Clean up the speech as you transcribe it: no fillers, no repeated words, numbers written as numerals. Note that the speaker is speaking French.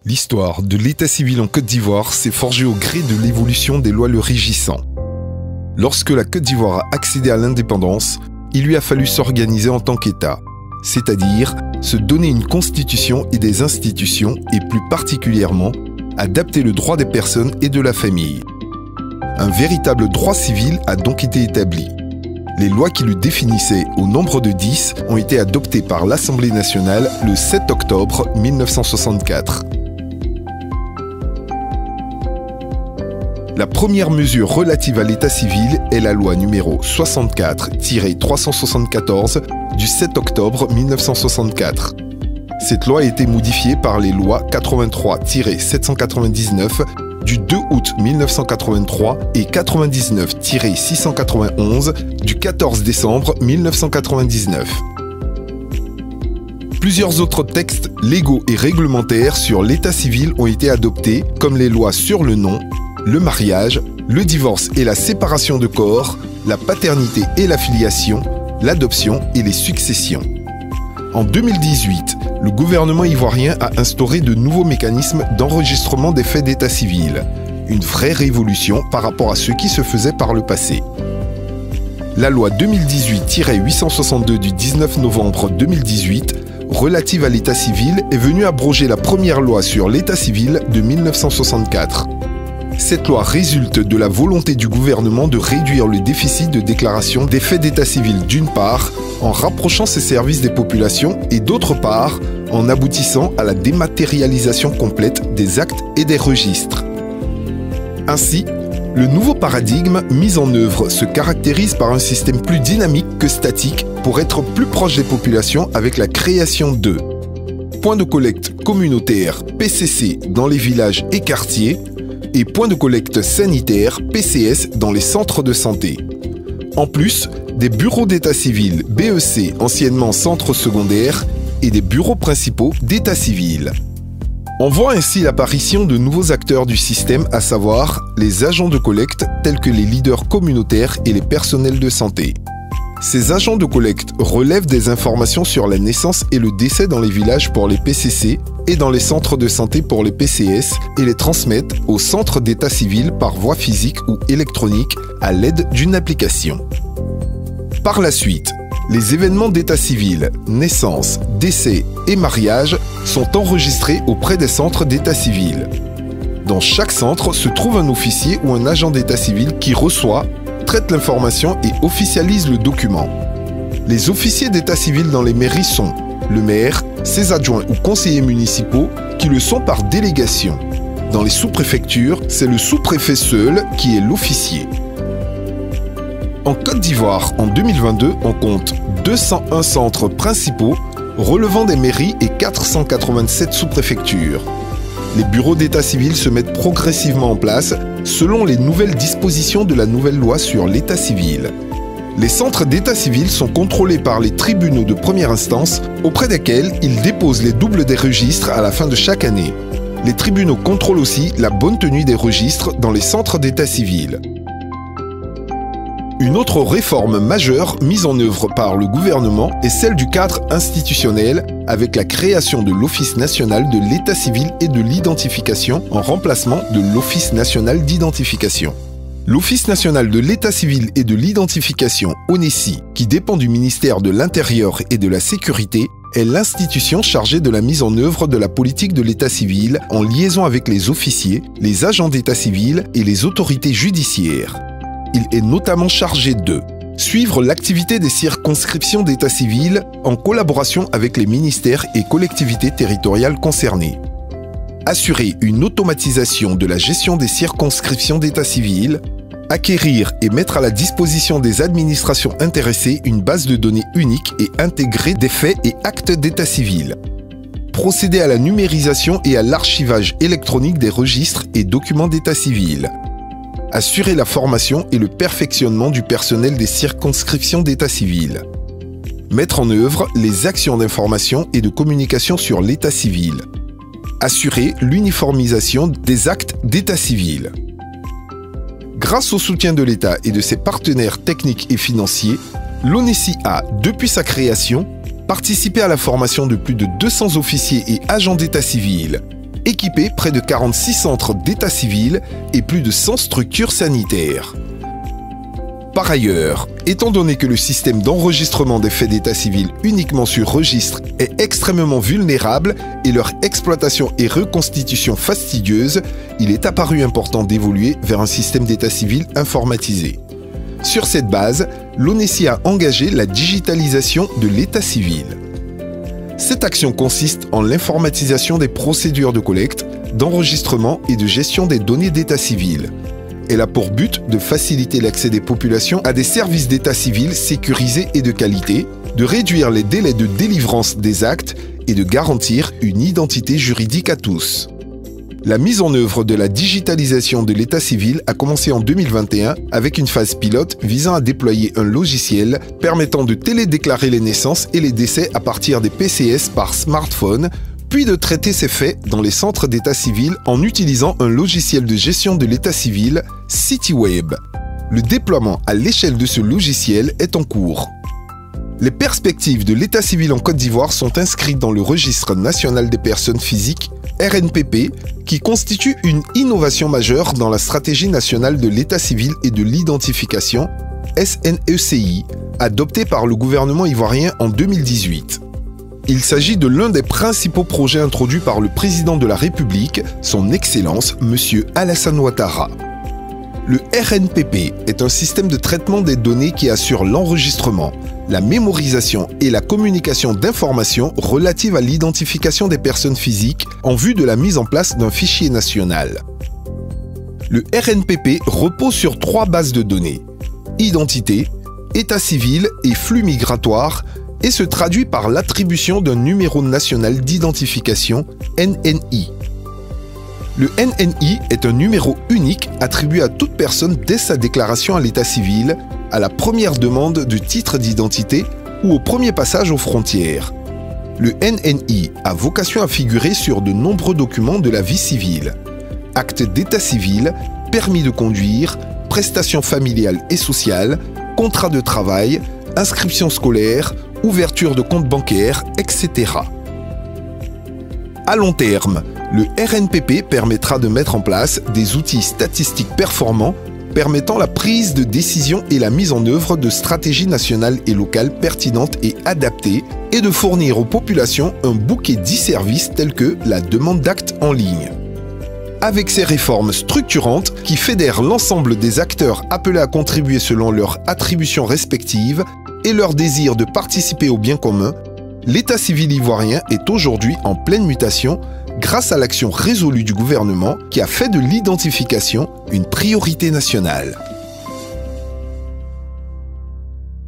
L'histoire de l'état civil en Côte d'Ivoire s'est forgée au gré de l'évolution des lois le régissant. Lorsque la Côte d'Ivoire a accédé à l'indépendance, il lui a fallu s'organiser en tant qu'État, c'est-à-dire se donner une constitution et des institutions et plus particulièrement adapter le droit des personnes et de la famille. Un véritable droit civil a donc été établi. Les lois qui le définissaient au nombre de 10 ont été adoptées par l'Assemblée nationale le 7 octobre 1964. La première mesure relative à l'état civil est la loi numéro 64-374 du 7 octobre 1964. Cette loi a été modifiée par les lois 83-799 du 2 août 1983 et 99-691 du 14 décembre 1999. Plusieurs autres textes légaux et réglementaires sur l'état civil ont été adoptés, comme les lois sur le nom, le mariage, le divorce et la séparation de corps, la paternité et la filiation, l'adoption et les successions. En 2018, le gouvernement ivoirien a instauré de nouveaux mécanismes d'enregistrement des faits d'état civil, une vraie révolution par rapport à ce qui se faisait par le passé. La loi 2018-862 du 19 novembre 2018, relative à l'état civil, est venue abroger la première loi sur l'état civil de 1964. Cette loi résulte de la volonté du gouvernement de réduire le déficit de déclaration des faits d'état civil d'une part, en rapprochant ses services des populations et d'autre part, en aboutissant à la dématérialisation complète des actes et des registres. Ainsi, le nouveau paradigme mis en œuvre se caractérise par un système plus dynamique que statique pour être plus proche des populations avec la création de points de collecte communautaires PCC dans les villages et quartiers et points de collecte sanitaire PCS dans les centres de santé. En plus, des bureaux d'état civil BEC, anciennement centres secondaires, et des bureaux principaux d'état civil. On voit ainsi l'apparition de nouveaux acteurs du système, à savoir les agents de collecte tels que les leaders communautaires et les personnels de santé. Ces agents de collecte relèvent des informations sur la naissance et le décès dans les villages pour les PCC et dans les centres de santé pour les PCS et les transmettent au centre d'état civil par voie physique ou électronique à l'aide d'une application. Par la suite, les événements d'état civil, naissance, décès et mariage sont enregistrés auprès des centres d'état civil. Dans chaque centre se trouve un officier ou un agent d'état civil qui reçoit, traite l'information et officialise le document. Les officiers d'état civil dans les mairies sont le maire, ses adjoints ou conseillers municipaux qui le sont par délégation. Dans les sous-préfectures, c'est le sous-préfet seul qui est l'officier. En Côte d'Ivoire, en 2022, on compte 201 centres principaux relevant des mairies et 487 sous-préfectures. Les bureaux d'état civil se mettent progressivement en place selon les nouvelles dispositions de la nouvelle loi sur l'état civil. Les centres d'état civil sont contrôlés par les tribunaux de première instance auprès desquels ils déposent les doubles des registres à la fin de chaque année. Les tribunaux contrôlent aussi la bonne tenue des registres dans les centres d'état civil. Une autre réforme majeure mise en œuvre par le gouvernement est celle du cadre institutionnel avec la création de l'Office national de l'état civil et de l'identification en remplacement de l'Office national d'identification. L'Office national de l'état civil et de l'identification, ONESI, qui dépend du ministère de l'Intérieur et de la Sécurité, est l'institution chargée de la mise en œuvre de la politique de l'état civil en liaison avec les officiers, les agents d'état civil et les autorités judiciaires. Il est notamment chargé de suivre l'activité des circonscriptions d'état civil en collaboration avec les ministères et collectivités territoriales concernées. Assurer une automatisation de la gestion des circonscriptions d'état civil, acquérir et mettre à la disposition des administrations intéressées une base de données unique et intégrée des faits et actes d'état civil. Procéder à la numérisation et à l'archivage électronique des registres et documents d'état civil. Assurer la formation et le perfectionnement du personnel des circonscriptions d'état civil. Mettre en œuvre les actions d'information et de communication sur l'état civil. Assurer l'uniformisation des actes d'état civil. Grâce au soutien de l'État et de ses partenaires techniques et financiers, l'ONESI a, depuis sa création, participé à la formation de plus de 200 officiers et agents d'état civil, équipé près de 46 centres d'état civil et plus de 100 structures sanitaires. Par ailleurs, étant donné que le système d'enregistrement des faits d'état civil uniquement sur registre est extrêmement vulnérable et leur exploitation et reconstitution fastidieuse, il est apparu important d'évoluer vers un système d'état civil informatisé. Sur cette base, l'ONECI a engagé la digitalisation de l'état civil. Cette action consiste en l'informatisation des procédures de collecte, d'enregistrement et de gestion des données d'état civil. Elle a pour but de faciliter l'accès des populations à des services d'état civil sécurisés et de qualité, de réduire les délais de délivrance des actes et de garantir une identité juridique à tous. La mise en œuvre de la digitalisation de l'état civil a commencé en 2021 avec une phase pilote visant à déployer un logiciel permettant de télédéclarer les naissances et les décès à partir des PCS par smartphone, puis de traiter ces faits dans les centres d'état civil en utilisant un logiciel de gestion de l'état civil, CityWeb. Le déploiement à l'échelle de ce logiciel est en cours. Les perspectives de l'état civil en Côte d'Ivoire sont inscrites dans le Registre national des personnes physiques, RNPP, qui constitue une innovation majeure dans la stratégie nationale de l'état civil et de l'identification, SNECI, adoptée par le gouvernement ivoirien en 2018. Il s'agit de l'un des principaux projets introduits par le président de la République, son Excellence, M. Alassane Ouattara. Le RNPP est un système de traitement des données qui assure l'enregistrement, la mémorisation et la communication d'informations relatives à l'identification des personnes physiques en vue de la mise en place d'un fichier national. Le RNPP repose sur 3 bases de données: identité, état civil et flux migratoire, et se traduit par l'attribution d'un numéro national d'identification, NNI. Le NNI est un numéro unique attribué à toute personne dès sa déclaration à l'état civil, à la première demande de titre d'identité ou au premier passage aux frontières. Le NNI a vocation à figurer sur de nombreux documents de la vie civile: acte d'état civil, permis de conduire, prestations familiales et sociales, contrat de travail, inscription scolaire, ouverture de compte bancaire, etc. À long terme, le RNPP permettra de mettre en place des outils statistiques performants permettant la prise de décision et la mise en œuvre de stratégies nationales et locales pertinentes et adaptées, et de fournir aux populations un bouquet d'e-services tels que la demande d'actes en ligne. Avec ces réformes structurantes qui fédèrent l'ensemble des acteurs appelés à contribuer selon leurs attributions respectives et leur désir de participer au bien commun, l'état civil ivoirien est aujourd'hui en pleine mutation grâce à l'action résolue du gouvernement qui a fait de l'identification une priorité nationale.